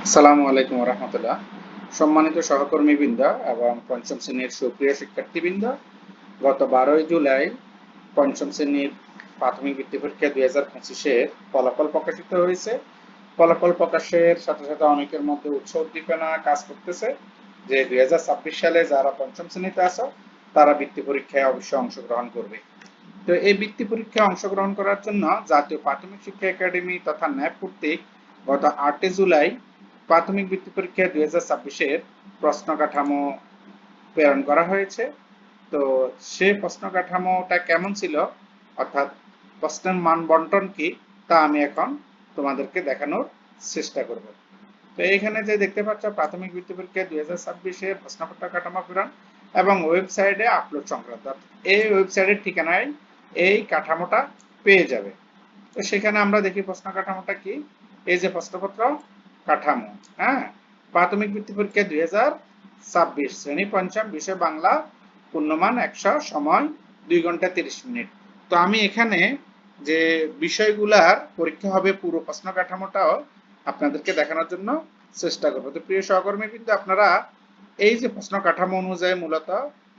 আসসালামু আলাইকুম রহমতুল্লাহ। সম্মানিত সহকর্মীবৃন্দ এবং পঞ্চম শ্রেণীর সুপ্রিয় শিক্ষার্থীবৃন্দ, গত 12ই জুলাই পঞ্চম শ্রেণীর প্রাথমিক বৃত্তি পরীক্ষা 2025-এর ফলাফল প্রকাশিত হয়েছে। ফলাফল প্রকাশের সাথে সাথে অনেকের মধ্যে উৎসাহ উদ্দীপনা কাজ করতেছে যে 2026 সালে যারা পঞ্চম শ্রেণীতে আছো তারা বৃত্তি পরীক্ষায় অবশ্যই অংশগ্রহণ করবে। তো এই বৃত্তি পরীক্ষায় অংশগ্রহণ করার জন্য জাতীয় প্রাথমিক শিক্ষা একাডেমি তথা ন্যাপ কর্তৃক গত 8 জুলাই প্রাথমিক বৃত্তি পরীক্ষা 2026-এর প্রশ্ন কাঠামো প্রেরণ করা হয়েছে। তো সেই প্রশ্ন কাঠামোটা কেমন ছিল, অর্থাৎ প্রশ্নের মান বন্টন কি, তা আমি এখন তোমাদেরকে দেখানোর চেষ্টা করব। তো এইখানে যে দেখতে পাচ্ছ প্রাথমিক বৃত্তি পরীক্ষা 2026-এর প্রশ্নপত্র কাঠামো প্রেরণ এবং ওয়েবসাইটে আপলোড সংক্রান্ত, এই ওয়েবসাইটের ঠিকানায় এই কাঠামোটা পেয়ে যাবে। তো সেখানে আমরা দেখি প্রশ্ন কাঠামোটা কি। এই যে প্রশ্নপত্র কাঠামো, হ্যাঁ, প্রাথমিক বৃত্তি পরীক্ষা 2026 শ্রেণী পঞ্চম, বিষয় বাংলা, পূর্ণমান 100, সময় 2 ঘন্টা 30 মিনিট। তো আমি এখানে যে বিষয়গুলার পরীক্ষা হবে পুরো প্রশ্ন কাঠামোটাও আপনাদেরকে দেখানোর জন্য চেষ্টা করবো। তো প্রিয় সহকর্মী, কিন্তু আপনারা এই যে প্রশ্ন কাঠামো অনুযায়ী মূলত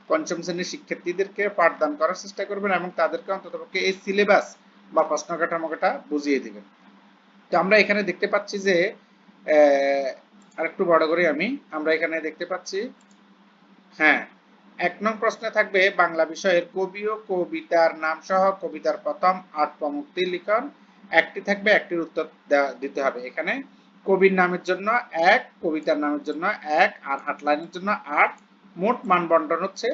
পঞ্চম শ্রেণীর শিক্ষার্থীদেরকে পাঠদান করার চেষ্টা করবেন এবং তাদেরকে অন্ততপক্ষে এই সিলেবাস বা প্রশ্ন কাঠামোটা বুঝিয়ে দিবেন। তো আমরা এখানে দেখতে পাচ্ছি যে আরেকটু বড় করে আমরা এখানে দেখতে পাচ্ছি, হ্যাঁ, 1 নং প্রশ্নে থাকবে বাংলা বিষয়ের কবি ও কবিতার নাম সহ কবিতার প্রথম 8 পংক্তি লিখন। একটি থাকবে, একটির উত্তর দিতে হবে। এখানে কবির নামের জন্য 1, কবিতার নামের জন্য 1 আর 8 লাইনের জন্য 8, মোট মান বন্টন হচ্ছে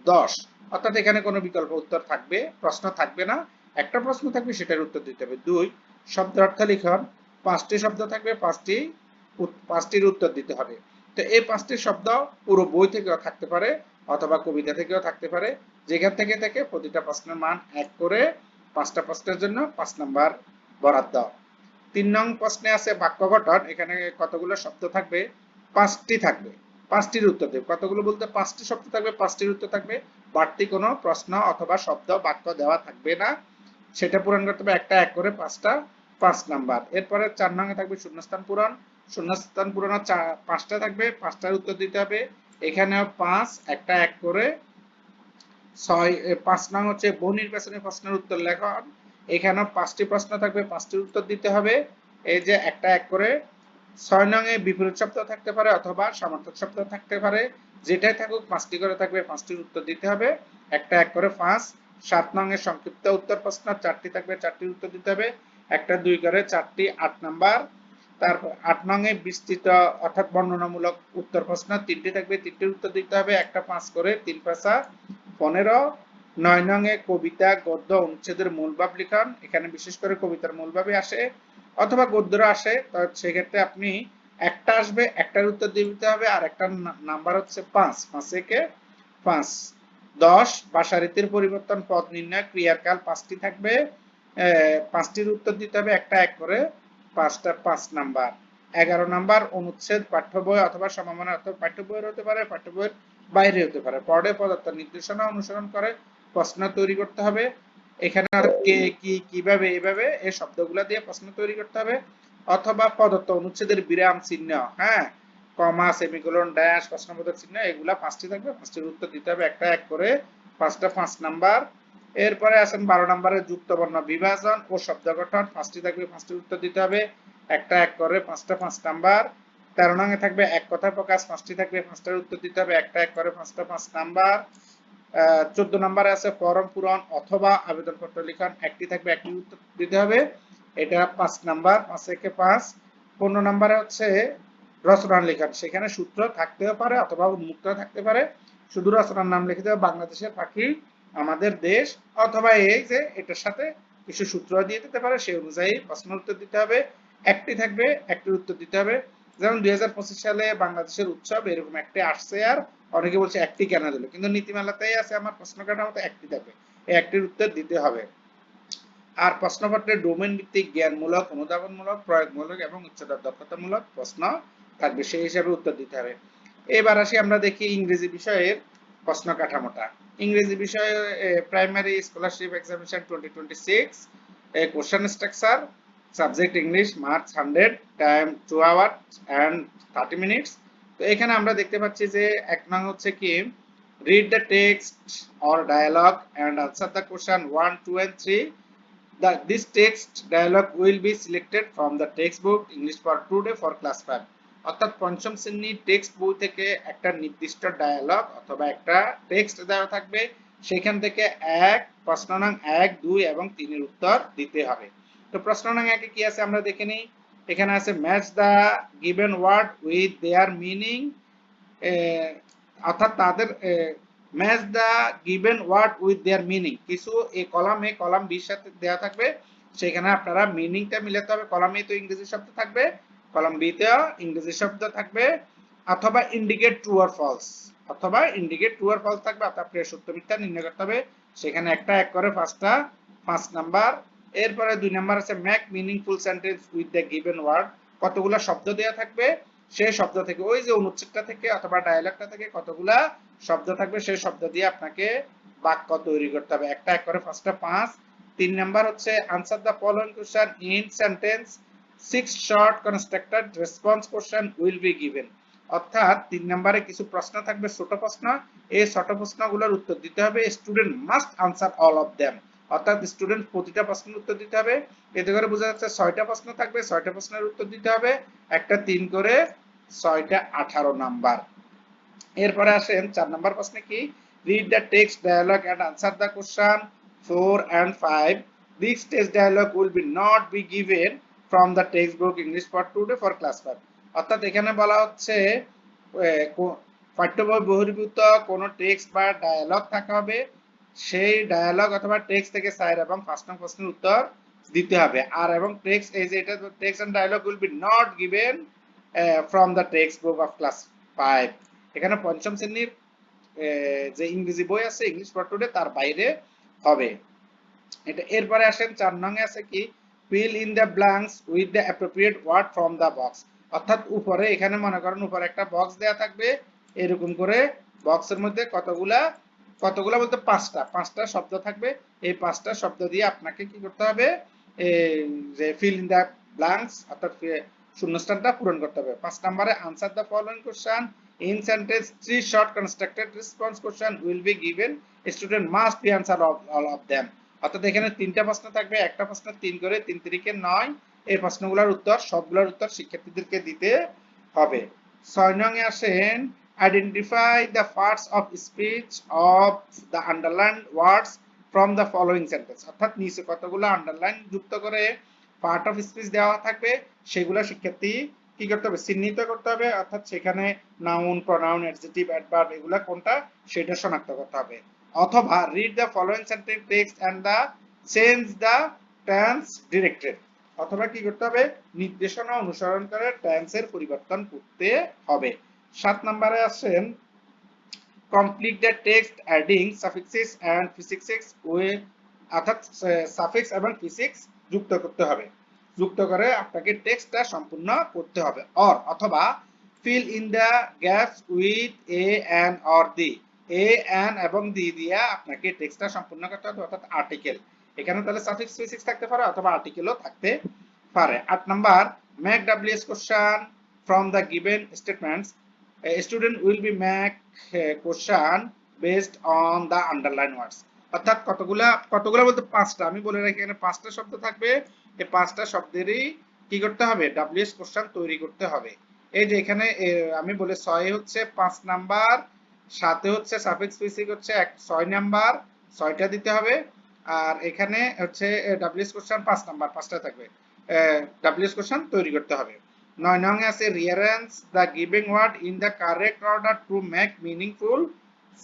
10। অর্থাৎ এখানে কোনো বিকল্প উত্তর থাকবে, প্রশ্ন থাকবে না, একটা প্রশ্ন থাকবে, সেটার উত্তর দিতে হবে। 2, শব্দ অর্থ লিখন, 5টি শব্দ থাকবে, 5টির উত্তর দিতে হবে। তো এই 5টি শব্দ পুরো বই থেকেও থাকতে পারে অথবা কবিতা থেকেও থাকতে পারে, যেখান থেকে থেকে প্রতিটা প্রশ্নের মান 1 করে 5টা প্রশ্নের জন্য 5 নাম্বার বরাদ্দ। 3 নং প্রশ্নে আছে বাক্য গঠন। এখানে কতগুলো শব্দ থাকবে? 5টি থাকবে, 5টির উত্তর দেবে। কতগুলো বলতে 5টি শব্দ থাকবে, 5টির উত্তর থাকবে, বাড়তি কোনো প্রশ্ন অথবা শব্দ বাক্য দেওয়া থাকবে না। সেটা পূরণ করতে হবে একটা 1 করে 5টা, 5 নাম্বার। এরপরে 4 নং এ থাকবে শূন্যস্থান পূরণ। শূন্যস্থান পূরণ 5টা থাকবে, 5টার উত্তর দিতে হবে। এখানেও 5, একটা 1 করে 6। 5 নং হচ্ছে বহু নির্বাচনী প্রশ্নের উত্তর লেখন। এখানেও 5টি প্রশ্ন থাকবে, 5টির উত্তর দিতে হবে। এই যে একটা 1 করে। 6 নং এ বিপরীত শব্দ থাকতে পারে অথবা সমার্থক শব্দ থাকতে পারে, যেটাই থাকুক 5টি করে থাকবে, 5টির উত্তর দিতে হবে। একটা 1 করে 5। 7 নং এ সংক্ষিপ্ত উত্তর প্রশ্ন 4টি থাকবে, 4টির উত্তর দিতে হবে। একটা 2 করে 4টি, 8 নাম্বার। তারপর 8 নং এ বিস্তৃত অর্থাৎ বর্ণনামূলক উত্তর প্রশ্ন 3টি থাকবে, 3টির উত্তর দিতে হবে। একটা 5 করে 3 5 15। 9 নং এ কবিতা, গদ্য, অনুচ্ছেদের মূল ভাব লিখন। এখানে বিশেষ করে কবিতার মূল ভাবে আসে অথবা গদ্যরা আসে, তো সেক্ষেত্রে আপনি একটা আসবে, একটার উত্তর দিতে হবে, আর একটা নাম্বার হচ্ছে 5, 5 একে 5। 10 ভাষা রীতির পরিবর্তন, পদ নির্ণয়, ক্রিয়ার কাল 5টি থাকবে, 5টির উত্তর দিতে হবে, একটা 1 করে 5টা, 5 নাম্বার। 11 নাম্বার অনুচ্ছেদ, পাঠ্য বই অথবা সমমানের অর্থ পাঠ্য বইয়ের হতে পারে, পাঠ্য বইয়ের বাইরে হতে পারে, পড়ে পদার্থ নির্দেশনা অনুসরণ করে প্রশ্ন তৈরি করতে হবে। এখানে কে, কি, কিভাবে, এভাবে এই শব্দগুলা দিয়ে প্রশ্ন তৈরি করতে হবে। অথবা প্রদত্ত অনুচ্ছেদের বিরাম চিহ্ন, হ্যাঁ, কমা, সেমিকোলন, ড্যাশ, প্রশ্নবোধক চিহ্ন, এগুলা 5টি থাকবে, 5টির উত্তর দিতে হবে, একটা 1 করে 5টা, 5 নাম্বার। এরপরে আসেন 12 নম্বরে যুক্ত বর্ণ বিভাজন ও শব্দ গঠন, 5টি থাকবে, 5টির উত্তর দিতে হবে, একটা 1 করে 5টা, 5 নাম্বার। 13 নং এ থাকবে এক কথা প্রকাশ, 5টি থাকবে, 5টার উত্তর দিতে হবে, একটা 1 করে 5টা, 5 নাম্বার। 14 নম্বরে আছে ফরম পূরণ অথবা আবেদনপত্র লিখন, একটি থাকবে, একটির উত্তর দিতে হবে, এটা 5 নাম্বার, 5 একে 5। 15 নম্বরে হচ্ছে রচনার লেখন, সেখানে সূত্র থাকতেও পারে অথবা উন্মুক্ত থাকতে পারে, শুধু রচনার নাম লিখে দেবে, বাংলাদেশের পাখি, আমাদের দেশ, অথবা এই যে এটার সাথে কিছু সূত্র দিয়ে দিতে পারে, সেই অনুযায়ী প্রশ্নের উত্তর দিতে হবে। একটি থাকবে, একটির উত্তর দিতে হবে। যেমন 2025 সালে বাংলাদেশের উৎসব, এরকম একটি আসছে, আর অনেকে বলছে একটি কেন দিল, কিন্তু নীতিমালাতেই আছে আমার প্রশ্ন কাঠামোতে একটি থাকবে, এই একটির উত্তর দিতে হবে। আর প্রশ্নপত্রে ডোমেন ভিত্তিক জ্ঞানমূলক, অনুধাবনমূলক, প্রয়োগমূলক এবং উচ্চতর দক্ষতামূলক প্রশ্ন থাকবে, সেই হিসাবে উত্তর দিতে হবে। এবার আসি আমরা দেখি ইংরেজি বিষয়ের প্রশ্ন কাঠামোটা। ইংরেজি বিষয়ে primary scholarship examination 2026 question structure. Subject English, marks 100, time 2 hour and 30 minutes. তো এখানে আমরা দেখতে পাচ্ছি যে এক নং হচ্ছে কি read the text or dialogue and answer the question 1, 2 and 3. This text dialogue will be selected from the textbook English for today for class 5. অর্থাৎ পঞ্চম শ্রেণীর টেক্সট বই থেকে একটা নির্দিষ্ট ডায়ালগ অথবা একটা টেক্সট দেওয়া থাকবে, সেখান থেকে প্রশ্ন নং 1, 2 এবং 3 এর উত্তর দিতে হবে। তো প্রশ্ন নং 1 এ কি আছে আমরা দেখে নিই। এখানে আছে match the given word with their meaning, অর্থাৎ তাদের match the given word with their meaning. কিছু এই কলাম বি সাথে দেওয়া থাকবে, সেখানে আপনারা মিনিংটা মিলাতে হবে। কলাম এ তো ইংরেজি শব্দ থাকবে, কলাম বি তেও ইংরেজি শব্দ থাকবে, অথবা ইন্ডিকেট ট্রু অর ফলস, থাকবে। অর্থাৎ আপনার সত্য মিথ্যা নির্ণয় করতে হবে। সেখানে একটা এক করে 5 নাম্বার। এরপরে 2 নাম্বার আছে make meaningful sentence with the given word. কতগুলা শব্দ দেওয়া থাকবে, সেই শব্দ থেকে ওই যে অনুচ্ছেদটা থেকে অথবা ডায়ালগটা থেকে কতগুলা শব্দ থাকবে, সেই শব্দ দিয়ে আপনাকে বাক্য তৈরি করতে হবে। একটা এক করে 5। 3 নাম্বার হচ্ছে answer the following question in sentence, 6 short constructed response question will be given. অর্থাৎ 3 নম্বরে কিছু প্রশ্ন থাকবে, ছোট প্রশ্ন। এই ছোট প্রশ্নগুলোর উত্তর দিতে হবে। Student must answer all of them, অর্থাৎ স্টুডেন্ট প্রতিটা প্রশ্নের উত্তর দিতে হবে। এতে করে বোঝা যাচ্ছে 6টা প্রশ্ন থাকবে, 6টা প্রশ্নের উত্তর দিতে হবে। একটা 3 করে 6টা 18 নাম্বার। এরপরে আসেন 4 নাম্বার প্রশ্নে কি, read the text dialogue and answer the question 4 and 5. This text dialogue will be not be given from the textbook English for today for class 5. অর্থাৎ এখানে বলা হচ্ছে পাঠ্য বই বহির্ভূত কোন টেক্সট বা ডায়ালগ থাকা হবে, সেই ডায়ালগ অথবা টেক্সট থেকে 4 এবং 5 নং প্রশ্নের উত্তর দিতে হবে। আর এবং টেক্সট এই যে এটা text and dialogue will be not given from the textbook of class 5. এখানে পঞ্চম শ্রেণীর যে ইংরেজি বই আছে ইংলিশ ফর টুডে তার বাইরে হবে এটা। এরপরে আসেন 4 নং এ আছে কি, fill in the blanks with the appropriate word from the box। অর্থাৎ উপরে এখানে মনে করেন উপরে একটা বক্স দেয়া থাকবে, এরকম করে বক্সের মধ্যে কতগুলা বলতে 5টা শব্দ থাকবে। এই 5টা শব্দ দিয়ে আপনাকে কি করতে হবে, যে fill in the blanks অর্থাৎ শূন্যস্থানটা পূরণ করতে হবে। 5 নম্বরে answer the following question in sentence, 3 short constructed response question will be given, student must be answer all of them। অর্থাৎ এখানে 3টা প্রশ্ন থাকবে, একটা প্রশ্ন 3 করে 3 3 9। এই প্রশ্নগুলোর উত্তর সবগুলোর উত্তর শিক্ষার্থীদেরকে দিতে হবে। 6 নং এ আসেন identify the parts of speech of the underlined words from the following sentence. অর্থাৎ নিচে কতগুলো আন্ডারলাইন যুক্ত করে পার্ট অফ স্পিচ দেওয়া থাকবে, সেগুলো শিক্ষার্থী কি করতে হবে, চিহ্নিত করতে হবে। অর্থাৎ সেখানে নাউন, প্রনাউন, অ্যাডজেক্টিভ, অ্যাডভার্ব এগুলা কোনটা সেটা শনাক্ত করতে হবে। অথবা read the following sentence text and the change the tense directed. অথবা কি করতে হবে, নির্দেশনা অনুসরণ করে টেন্সের পরিবর্তন করতে হবে। 7 নম্বরে আসেন complete the text adding suffixes and prefixes with, অর্থাৎ সাফিক্স এবং প্রিফিক্স যুক্ত করতে হবে। যুক্ত করে আপনাকে টেক্সটটা সম্পূর্ণ করতে হবে। অথবা fill in the gaps with a, an or the। a, an এবং the দিয়ে আপনাকে টেক্সটটা সম্পূর্ণ করতে হবে, অর্থাৎ আর্টিকেল। এখানে তাহলে সাফিক্স প্রিফিক্স থাকতে পারে অথবা আর্টিকেলও থাকতে পারে। 8 number make WH question from the given statements, a student will be make question based on the underlined words। অর্থাৎ কতগুলা বলতে 5টা, আমি বলে রাখি এখানে 5টা শব্দ থাকবে। এই 5টা শব্দেরই কি করতে হবে, WH কোশ্চেন তৈরি করতে হবে। এই যে এখানে আমি বলে 6 হচ্ছে 5 নাম্বার, 7 হচ্ছে সাফিক্স প্রিফিক্স হচ্ছে 6 নাম্বার, 6টা দিতে হবে। আর এখানে হচ্ছে WH কোশ্চেন 5 নাম্বার, 5টা থাকবে। WH কোশ্চেন তৈরি করতে হবে। 9 নং আছে rearrange the giving word in the correct order to make meaningful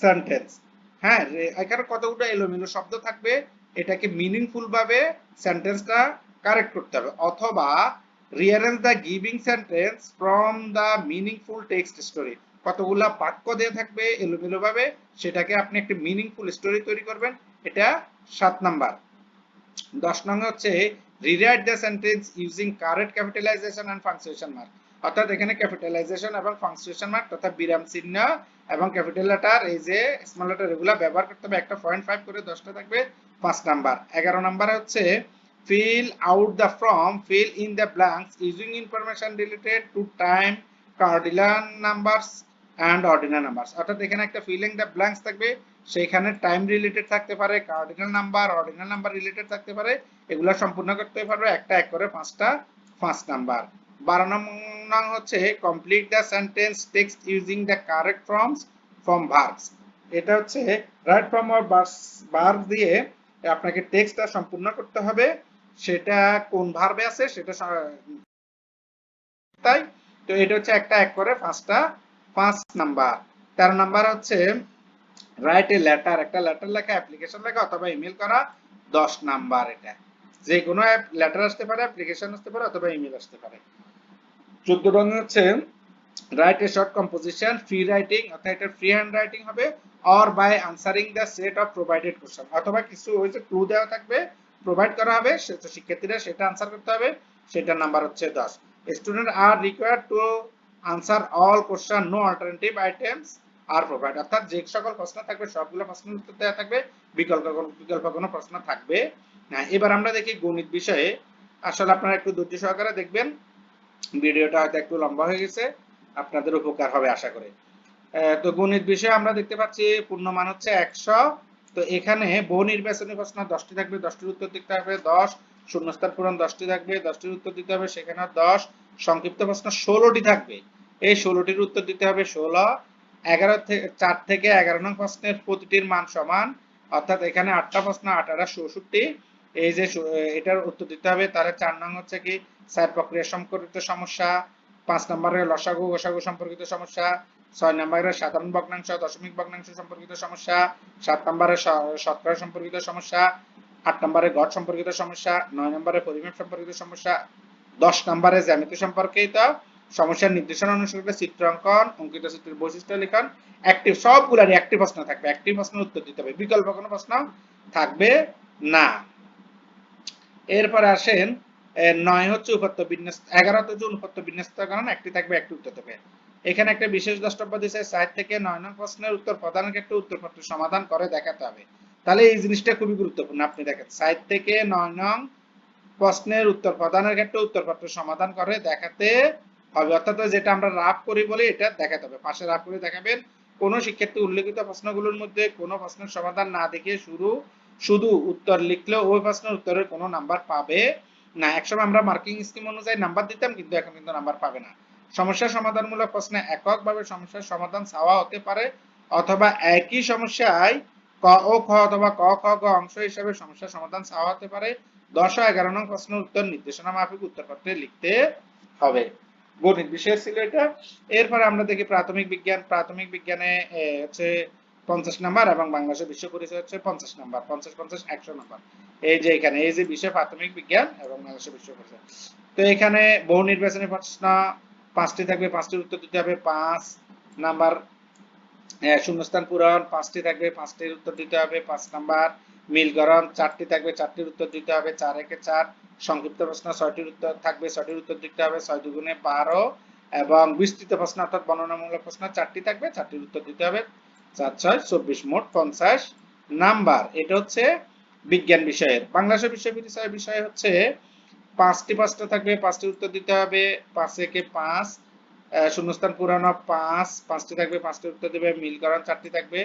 sentence. হ্যাঁ, এখানে কতগুলো এলোমেলো শব্দ থাকবে, এটাকে মিনিংফুল ভাবে সেন্টেন্সটা কারেক্ট করতে হবে। অথবা rearrange the giving sentence from the meaningful text story। কতগুলা বাক্য দেয়া থাকবে এলোমেলো ভাবে, সেটাকে আপনি একটা মিনিংফুল স্টোরি তৈরি করবেন। এটা 7 নাম্বার। 10 নং হচ্ছে rewrite the sentence using correct capitalization and punctuation mark। অর্থাৎ এখানে ক্যাপিটালাইজেশন এবং পাংচুয়েশন মার্ক তথা বিরাম চিহ্ন এবং ক্যাপিটাল লেটার এই যে স্মল লেটার এগুলা ব্যবহার করতে হবে। একটা 0.5 করে 10টা থাকবে, 5 নাম্বার। 11 নাম্বারে হচ্ছে fill out the form, fill in the blanks using information related to time, cardinal numbers and ordinal numbers। অর্থাৎ এখানে একটা fill in the blanks থাকবে, সেখানে টাইম রিলেটেড থাকতে পারে, cardinal number, ordinal number related থাকতে পারে, এগুলা সম্পূর্ণ করতে পারবে একটা এক করে 5টা 5 নাম্বার। 12 নং হচ্ছে complete the sentence text using the correct forms from verbs. এটা হচ্ছে রাইট ফর্ম অর ভার্ব দিয়ে আপনাকে টেক্সটটা সম্পূর্ণ করতে হবে, সেটা কোন ভার্বে আছে সেটা তাই। তো এটা হচ্ছে একটা এক করে 5টা 5 নাম্বার। 13 নাম্বার হচ্ছে রাইট এ লেটার, একটা লেটার লেখা, অ্যাপ্লিকেশন লেখা অথবা ইমেল করা 10 নাম্বার। এটা যে কোনো লেটার আসতে পারে, অ্যাপ্লিকেশন আসতে পারে অথবা ইমেল আসতে পারে। 14 রং হচ্ছে write a short composition, free writing অর্থাৎ এটা ফ্রি হ্যান্ড রাইটিং হবে, or by answering the set of provided question, অথবা কিছু হচ্ছে ক্লু দেওয়া থাকবে, প্রোভাইড করা হবে, সেটা শিক্ষার্থীরা সেটা আনসার করতে হবে, সেটার নাম্বার হচ্ছে 10। Student are required to answer all question, no alternative items are provide, অর্থাৎ যে সকল প্রশ্ন থাকবে সবগুলো প্রশ্নের উত্তর দেওয়া থাকবে, বিকল্প কোনো প্রশ্ন থাকবে না। এবার আমরা দেখি গণিত বিষয়ে। আসলে আপনারা একটু ধৈর্য সহকারে দেখবেন, ভিডিওটা হয়তো একটু লম্বা হয়ে গেছে, আপনাদের উপকার হবে আশা করি। তো গণিত বিষয়ে আমরা দেখতে পাচ্ছি পূর্ণমান হচ্ছে 100। তো এখানে বহু নির্বাচনী প্রশ্ন 10টি থাকবে, 10টির উত্তর দিতে হবে 10, শূন্যস্থান পূরণ 10টি থাকবে, 10টির উত্তর দিতে হবে, সেখানে 10, সংক্ষিপ্ত প্রশ্ন 16টি থাকবে, এই 16টির উত্তর দিতে হবে 16। 4 থেকে 11 নং প্রশ্নের প্রতিটির মান সমান, অর্থাৎ এখানে 8টা প্রশ্ন, 8 আর 64, এই যে এটার উত্তর দিতে হবে। তাহলে 4 নং হচ্ছে কি স্যার প্রক্রিয়া সম্পর্কিত সমস্যা, 5 নম্বরের লসাগু গসাগু সম্পর্কিত সমস্যা, 6 নম্বরের সাধারণ ভগ্নাংশ দশমিক ভগ্নাংশ সম্পর্কিত সমস্যা, 7 নম্বরের শতকরা সম্পর্কিত সমস্যা, 8 নম্বরের গড় সম্পর্কিত সমস্যা, 9 নম্বরের পরিমাপ সম্পর্কিত সমস্যা, 10 নম্বরের জ্যামিতি সম্পর্কিত সমস্যার নির্দেশনা অনুসারে চিত্রাঙ্কন, অঙ্কিত চিত্রের বৈশিষ্ট্য লিখন, অ্যাক্টিভ, সবগুলারই অ্যাক্টিভ প্রশ্ন থাকবে, অ্যাক্টিভ প্রশ্নের উত্তর দিতে হবে, বিকল্প কোনো প্রশ্ন থাকবে না। এরপর আসেন 9 হচ্ছে উপপাদ্য বিন্যাস, 11 হচ্ছে উপপাদ্য বিন্যাসকরণ, একটি থাকবে, একটি উত্তর দেবে। এখানে একটা বিশেষ দ্রষ্টব্য দিয়েছে, 4 থেকে 9 নং প্রশ্নের উত্তর প্রদানের ক্ষেত্রে উত্তরপত্র সমাধান করে দেখাতে হবে। তাহলে এই জিনিসটা খুবই গুরুত্বপূর্ণ, আপনি দেখেন 4 থেকে 9 নং প্রশ্নের উত্তর প্রদানের ক্ষেত্রে উত্তরপত্র সমাধান করে দেখাতে হবে, অর্থাৎ যেটা আমরা রাফ করি বলি এটা দেখাতে হবে, পাশে রাফ করে দেখাবেন। কোন শিক্ষার্থী উল্লেখিত প্রশ্নগুলোর মধ্যে কোন প্রশ্নের সমাধান না দেখিয়ে শুধু উত্তর লিখলেও ওই প্রশ্নের উত্তরের কোনো নাম্বার পাবে না। একসময় আমরা মার্কিং স্কিম অনুযায়ী নাম্বার দিতাম, কিন্তু এখন কিন্তু নাম্বার পাবে না। সমস্যা সমাধানমূলক প্রশ্নে এককভাবে সমস্যার সমাধান চাওয়া হতে পারে, অথবা একই সমস্যায় ক ও খ অথবা ক খ গ অংশ হিসেবে সমস্যার সমাধান চাওয়া হতে পারে। 10 ও 11 নং প্রশ্নের উত্তর নির্দেশনা মাফিক উত্তরপত্রে লিখতে হবে। গণিত বিষয় ছিল এটা। এরপর আমরা দেখি প্রাথমিক বিজ্ঞান। প্রাথমিক বিজ্ঞানে হচ্ছে 50 নাম্বার এবং বাংলাদেশের বিশ্ব পরিচয় হচ্ছে 50 নাম্বার, 50 50 100 নাম্বার। এই যে এখানে এই যে বিষয় প্রাথমিক বিজ্ঞান এবং বাংলাদেশের বিশ্ব পরিচয়। তো এখানে বহু নির্বাচনী প্রশ্ন 5টি থাকবে, 5টির উত্তর দিতে হবে 5 নাম্বার। শূন্যস্থান পূরণ 5টি থাকবে, 5টির উত্তর দিতে হবে 5 নাম্বার। মিলকরণ 4টি থাকবে, 4টির উত্তর দিতে হবে 4 একে 4। সংক্ষিপ্ত প্রশ্ন 6টির উত্তর থাকবে, 6টির উত্তর দিতে হবে 6 দুগুণে 12। এবং বিস্তৃত প্রশ্ন অর্থাৎ বর্ণনামূলক প্রশ্ন 4টি থাকবে, 4টির উত্তর দিতে হবে 4 6 24, মোট 50 নাম্বার। এটা হচ্ছে বিজ্ঞান বিষয়ের। বাংলাদেশের বিশ্ব পরিচয় বিষয় হচ্ছে 5টি প্রশ্ন থাকবে, 5টির উত্তর দিতে হবে 5 একে 5। শূন্যস্থান পূরণ 5, 5টি থাকবে, 5টির উত্তর দিবে। মিলকরণ 4টি থাকবে,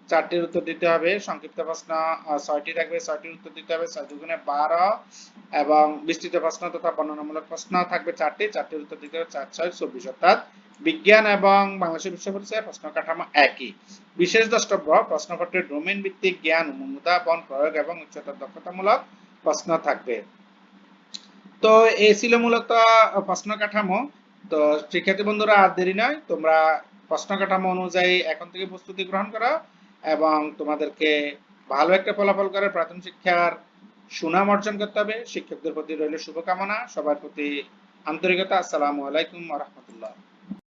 4টির উত্তর দিতে হবে। সংক্ষিপ্ত প্রশ্ন 6টি থাকবে, 6টির উত্তর দিতে হবে 6 দুগুণে 12। এবং বিস্তৃত প্রশ্ন তথা বর্ণনামূলক প্রশ্ন থাকবে 4টি, 4টির উত্তর দিতে হবে 4 6 24। অর্থাৎ বিজ্ঞান এবং বাংলাদেশের বিশ্ব পরিচয় প্রশ্ন কাঠামো একই। বিশেষ দ্রষ্টব্য, প্রশ্নপত্রের ডোমেইন ভিত্তিক জ্ঞান, অনুধাবন, প্রয়োগ এবং উচ্চতর দক্ষতামূলক প্রশ্ন থাকবে। তো এই ছিল মূলত প্রশ্ন কাঠামো। তো শিক্ষার্থী বন্ধুরা আর দেরি নয়, তোমরা প্রশ্ন কাঠামো অনুযায়ী এখন থেকে প্রস্তুতি গ্রহণ করো এবং তোমাদেরকে ভালো একটা ফলাফল করে প্রাথমিক শিক্ষার সুনাম অর্জন করতে হবে। শিক্ষকদের প্রতি রইল শুভকামনা, সবার প্রতি আন্তরিকতা। আসসালামু আলাইকুম ওয়া রাহমাতুল্লাহ।